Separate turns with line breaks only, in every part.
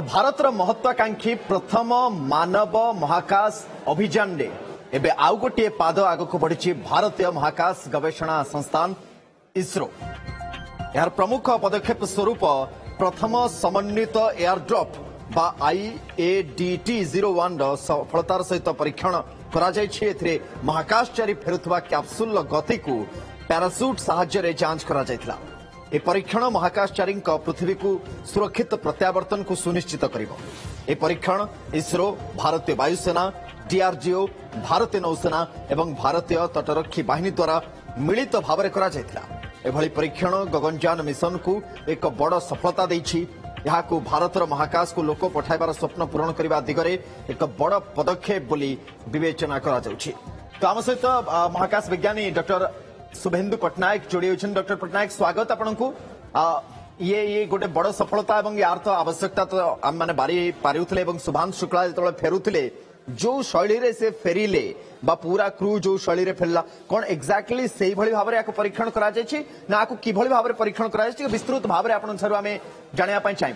भारतर महत्वाकांक्षी प्रथम मानव महाकाश अभियान रे एबे आउ गोटे पाद आगक बढ़ी भारतीय महाकाश गवेषणा संस्थान इसरो। यार प्रमुख पदक्षेप स्वरूप प्रथम समन्वित एयरड्रॉप बा IADT-01 सफलतार सहित परीक्षण करा जायछि। एथिरे महाकाशचारी फेरुथबा कैप्सूल गति को पैरासूट साहाय्य रे जांच करा जायतिला। ए परीक्षण महाकाशचारी पृथ्वी को सुरक्षित प्रत्यावर्तन को सुनिश्चित करिबो। ए परीक्षण इसरो, भारतीय वायुसेना, DRDO, भारतीय नौसेना एवं भारतीय तटरक्षी बाहिनी द्वारा मिलित भाव में करा जायतिला। एभली परीक्षण गगनयान मिशन को एक बड़ सफलता देछि। यहाकू भारतर महाकाश को लोक पठाइबार स्वप्न पूरण करने दिगरे एक बड़ पदक्षेप बोली विवेचना करा जाउछि। तो आम सहित महाकाश विज्ञानी डॉक्टर शुभेन्दु पट्टनायक जोड़ी होछन। डॉक्टर पट्टनायक स्वागत आपनकु। ये गोटे बड़ सफलता एवं यार तो आवश्यकता तो आम माने बारी पारुथले एवं शुभांशु शुक्ला जो फेरुथले जो शैली रे से फेरिले बा पूरा क्रू जो शैली रे फेरला कोन एक्जाक्टली सेही भली भाबरे याको परीक्षण करा जायछि ना आको की भली भाबरे परीक्षण करा जायछि विस्तृत भाबरे आपन छरु आमे जानिया पय चाहि।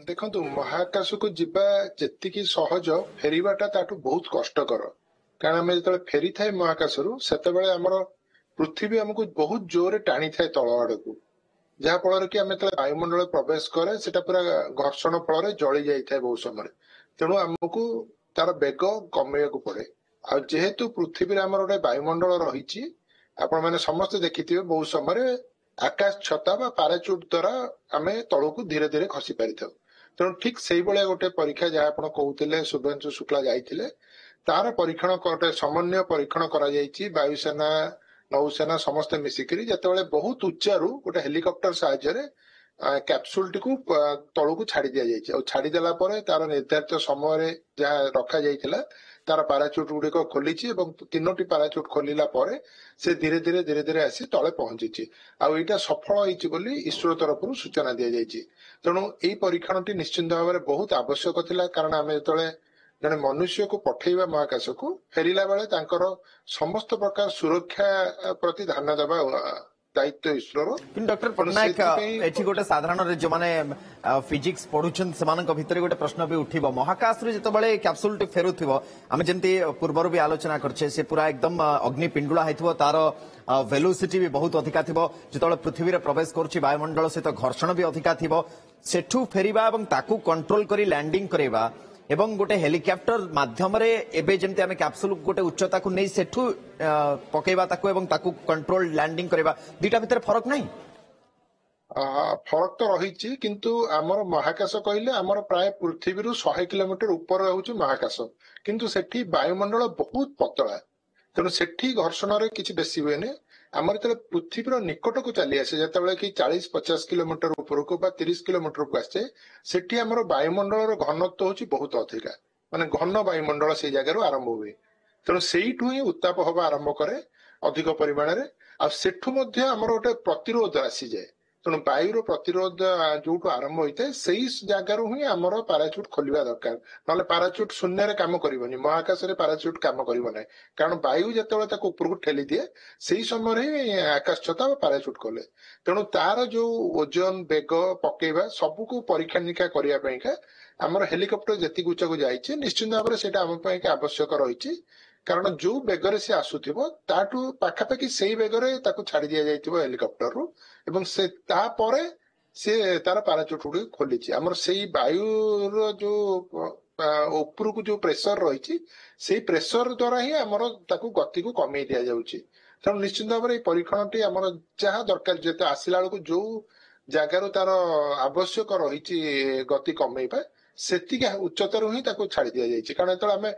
देखंतु महाकाश को जिबा जेति की सहज फेरिबाटा ताटू बहुत कष्टकर। कारण आम जो फेरी थाए महाकाश सेते हमर पृथ्वी हमको बहुत जोरे टाणी थाए तल आड़ को जहा फल कि आम वायुमंडल प्रवेश करे सेटा पूरा घर्षण फल जली जाए बहुत समय। तेणु आमको तार बेग कमेया को पड़े। आ जेहेतु पृथ्वी आम गोटे वायुमंडल रही आपण मैंने समस्ते देखिथे बहुत समय आकाश छता बा पाराचुट द्वारा आम तल को धीरे धीरे खसी पारि था। तेणु ठीक से गोटे परीक्षा जहाँ आप कहते शुभेन्दु शुक्ला जाइए तार परीक्षण गोटे समन्वय परीक्षण करा जायछि। वायुसेना नौसेना समस्ते मिसिकरी जेतेबेले बहुत उच्चारू गोटे हेलिकॉप्टर साहाय्य कैप्सूल टी तलू को छाड़ी दि जाइए। और छाड़ी देला परे तार निर्धारित समय जहाँ रखा जाइथिला तार पाराचुट गुड़िक खोली तीनोटी पाराचुट खोलिला परे से धीरे धीरे धीरे धीरे आसी तले पहुंची। आईटा सफल होइछि बोली इसरो तरफ सूचना दि जाइछि। तेणु यही परीक्षण टी निश्चिंत भाव में बहुत आवश्यक थिला। कारण आम जो जने मनुष्य को पठेଇବା महाकाश को फेरिला बेले तांकर समस्त प्रकार सुरक्षा प्रति ध्यान देवा दायित्व इसरो।
डॉक्टर पट्टनायक एठी गोटे साधारण जो माने फिजिक्स पढुछन सेमानक भितर गोटे प्रश्न भी उठिबो महाकाश रे जतबेले कैप्सूल टी फेरुथिबो आमे जेंति पूर्वर भी आलोचना करछे से पूरा एकदम अग्नि पिंडुला हेथिबो तार वेलोसिटी भी बहुत अधिका थिबो। जतबेले पृथ्वी रे प्रवेश करछि वायुमंडल सहित घर्षण भी अधिका थिबो। सेठू फेरिबा एवं ताकू कंट्रोल करी लैंडिंग करेबा एवं गोटे हेलिकॉप्टर माध्यम रे एबे जेंति आमे कैप्सूल गोटे उच्चता को नै सेठू पकेबा ताकू एवं ताकू कंट्रोल लैंडिंग करेबा दुटा भितर फरक नहीं।
फरक तो रही किंतु आमर महाकाश कहले आमर प्राय पृथ्वी 100 किलोमीटर ऊपर रहउछि महाकाश किंतु सेठी वायुमंडल बहुत पतला। तेणु सेठी घर्षण रे किछि बेसी हुएने। आमर जो पृथ्वीर निकट को चली आसे जिते कि 40-50 किलोमीटर ऊपर को 30 किलोमीटर को आसे सेठी आमर वायुमंडल घनत्व होची बहुत अधिका माने घन वायुमंडल से जगह आरंभ हुए। तेणु सेठू ही उत्ताप हवा आरंभ करे अधिक परिमाण रे। आ सेठू मध्य आमर गोटे प्रतिरोध आसी जाए। तेणु वायुर प्रतिरोध जो आरंभ होता है से जगार ही आमर पाराचुट खोलिया दरकार। ना पाराचुट शून्य काम करबनी महाकाश रे पाराचुट काम करब ना। कारण वायु जिते ऊपर को ठेली दिए से समय ही आकाश छता पाराचुट खोले। तेणु तार जो ओजन बेग पकेवा सबको परीक्षा निरीक्षा करने आमर हेलिकॉप्टर जी उच्चा को जाइए निश्चित भाव में सेटा आम आवश्यक रही। कारण जो बेगर से आसुथिबो ताटू पाखापाखि से बेगरे ताकू छाड़ी दिया जाइथिबो हेलिकॉप्टर रु एवं से ता परे से तार पाराचुट गुडी खोलिछि। हमर सेही वायुर जो ऊपर को जो प्रेशर रही से प्रेशर द्वारा ही हमर ताकू गति को कमे दिया जाउछि। तेणु निश्चित भाव में परीक्षण टी हमर जहाँ दरकार जेते आसिला बेलू जो जगार तार आवश्यक रही गति कमेबा सेति उच्चतर ही ताकू छाड़ी दिया जाइछि। कारण जेते आमे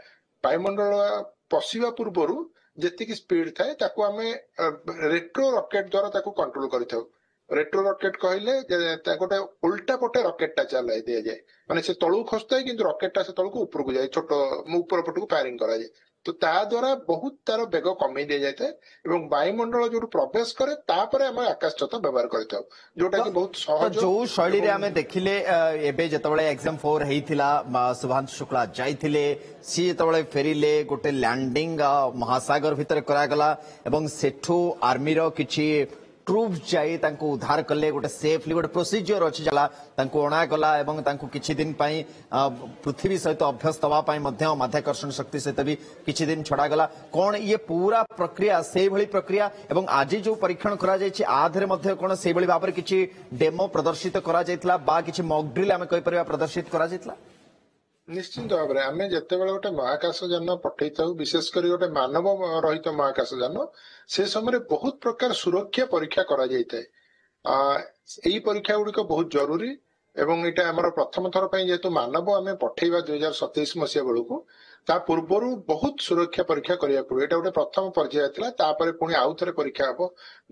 वायुमंडल पशिवा पूर्वर जी स्पीड थाए ताकू आमे रेट्रो रॉकेट द्वारा ताकू कंट्रोल करिथाउ। रेट्रो रॉकेट कहले गोटे उल्टा पटे रॉकेट चलाई दिया जाए माने से तळु खसता है किंतु रॉकेट से तळु को ऊपर को जाए छोट ऊपर पट को फायरिंग करा जाए। तो ता द्वारा बहुत तार बेग कमे दि जाए एवं वायुमंडल जो प्रवेश करे तापर आम आकाश छता व्यवहार करथाउ जोटा कि बहुत सहज।
जो शैली रे आमे देखिले एबे जतबेले एग्जाम 4 हेइथिला शुभांशु शुक्ला जाइथिले सी जतबेले फेरिले गोटे लैंडिंग महासागर भितर करा गला एवं सेठू आर्मी रो किछि ट्रूप्स जाई तांको उद्धार कले गोटे सेफली गोटे प्रोसीजर अछि जला तांको अणा गला एवं तांको किछि दिन पई पृथ्वी सहित अभ्यस्त हवा पई मध्य माध्याकर्षण शक्ति सहित भी किछि दिन छड़ा गला कोन ये पूरा प्रक्रिया से भली प्रक्रिया एवं आज जो परीक्षण करा जायछि आधरे मध्य कोन से भली भाबर किछि डेमो प्रदर्शित करा जायतला बा किछि मॉक ड्रिल आमे कहि परिबा प्रदर्शित करा जायतला
निश्चित भाव में आम जितेबाला गोटे महाकाश यान पठे था विशेष कर गोटे मानव रहित महाकाश यान से समय बहुत प्रकार सुरक्षा परीक्षा करा परीक्षा गुड़िक बहुत जरूरी एवं यहाँ आम प्रथम थर जेहेतु मानव आम पठेवा 2027 मसीहा बेलू ता पूर्वर बहुत सुरक्षा परीक्षा करिया पड़े एटा गोटे प्रथम पर्याय थिला तापर पुणी आउ थरे परीक्षा हबो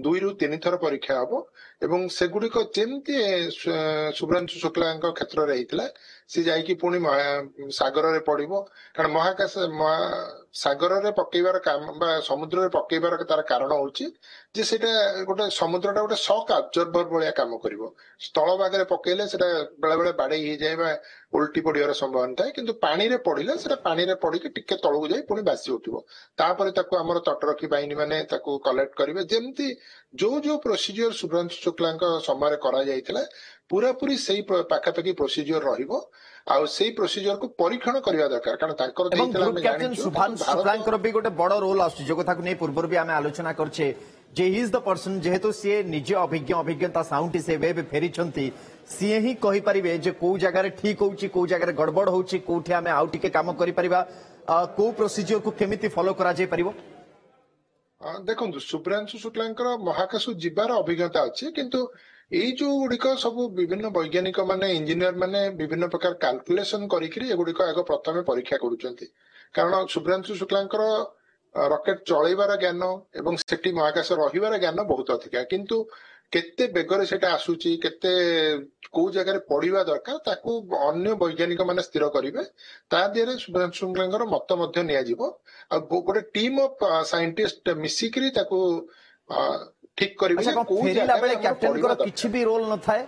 2 रु 3 थर परीक्षा हबो एवं सेगुड़िक जेमती शुभ्रांशु शुक्लाଙ୍କ क्षेत्र रे हितला सी जाइकी पुणी सागर रे पड़िबो कारण महाकाश सागर रे पकेइबार काम बा समुद्र रे पकेइबार तार कारण होउची जे सेटा गोटे समुद्रटा गोटे शॉक अब्जर्वर भलिया काम करिवो स्थल भाग रे पकेइले सेटा बेले बेले बाडे हि जाय बा उल्टी पड़ियार संभावना थाए किंतु पानी रे पड़िले सेटा पानी रे पड़िके टिके तळକୁ जाई पुणी बासी उठिबो तापर ताको हमर तटरक्षी बाहिनी माने ताको कलेक्ट करिवे जेमती जो प्रोसीजर शुभ्रांशु शुक्लाଙ୍କ समय करा जायतिला पूरा पूरी सेही पाखापाखी प्रोसीजर रहिबो आ सेही प्रोसीजर को परीक्षण करबा दरकार कारण तांकर
देइतला हम कैप्टन शुभ्रांशु शुक्लाଙ୍କର भी गोटे बड़ रोल आछी जो कथा को नै पूर्वर भी आमे आलोचना करछे जे ही इज द पर्सन जेहेतु सी निजे अभिज्ञता साउंड से वे फेरी सी ही कहि परिबे जे को जगह ठीक होउची को जगह गड़बड़ होउची कोठी आमे आउ टिके काम करि परिबा को प्रोसीजर को केमिति फॉलो करा जाय परिबो
देखो शुभ्रांशु शुक्लाଙ୍କର महाकाश जीवार अभिज्ञता अच्छी किंतु एई जो गुड़िक सब विभिन्न वैज्ञानिक माने इंजीनियर माने विभिन्न प्रकार कैलकुलेशन करिकरी एगुड़िक आग प्रथमे परीक्षा करूचंती कारण शुभ्रांशु शुक्लाଙ୍କର रॉकेट चलैबार ज्ञान एवं सेठी महाकाश रहिबार ज्ञान बहुत अधिका किंतु केते बेगरे सेटा आसुची केते को जगह पढ़िबा दरकार ताकू अन्य वैज्ञानिक माने स्थिर करिवे ता देरे शुभ्रांशु शुक्लाଙ୍କର मत मध्य निया जिवो आ गोटे टीम ऑफ साइंटिस्ट मिसिकरी ताकू ठीक करिवे
को फेरिला बेले कैप्टन को किछि भी रोल न थाए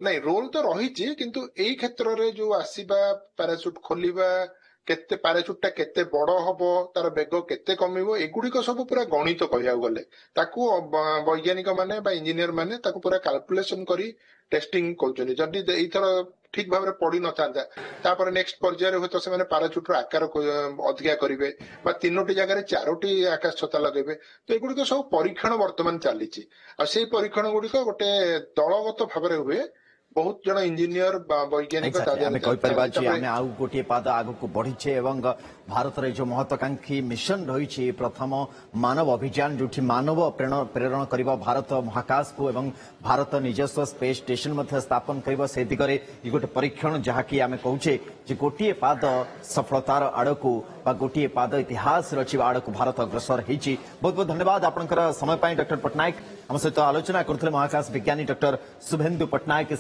नहीं रोल तो रही किंतु एई क्षेत्र रे जो आसीबा पैराशूट खोलिबा केते पैराशूटटा केते बड़ हबो तार बेग केते कमिबो एगुड़िक सब पूरा गणित कहया गले ताकू वैज्ञानिक माने बा इंजीनियर माने ताकू पूरा कैलकुलेशन करी टेस्टिंग करछनी जदी एथर ठीक भाव में पड़ी न था तापर नेक्स्ट पर्याय हो तो से माने पैराशूट रो आकार अधिका करिवे बा तीनोटी जगह रे चारोटी आकाश छता लगेबे तो एगुड़िक सब परीक्षण वर्तमान चलीची आ सेही परीक्षण गुड़िक गोटे दलगत भाव में हुए बहुत जन इंजीनियर वैज्ञानिक
आउ गोटे पाद आग को बढ़ीचे एवं भारत रे जो महत्वाकांक्षी मिशन रही प्रथम मानव अभियान जो मानव प्रेरण कर भारत महाकाश को एवं भारत निजस्व स्पेस स्टेशन स्थापन कर से दिगरे गोटे परीक्षण जहाँकि आम कहे गोटे पाद सफलतार आड़ को गोटे पाद इतिहास रचिबा आड़ को भारत अग्रसर होती। बहुत बहुत धन्यवाद आपंकर समय डॉक्टर पट्टनायक आम सहित आलोचना करते महाकाश विज्ञानी डॉक्टर शुभेन्दु पट्टनायक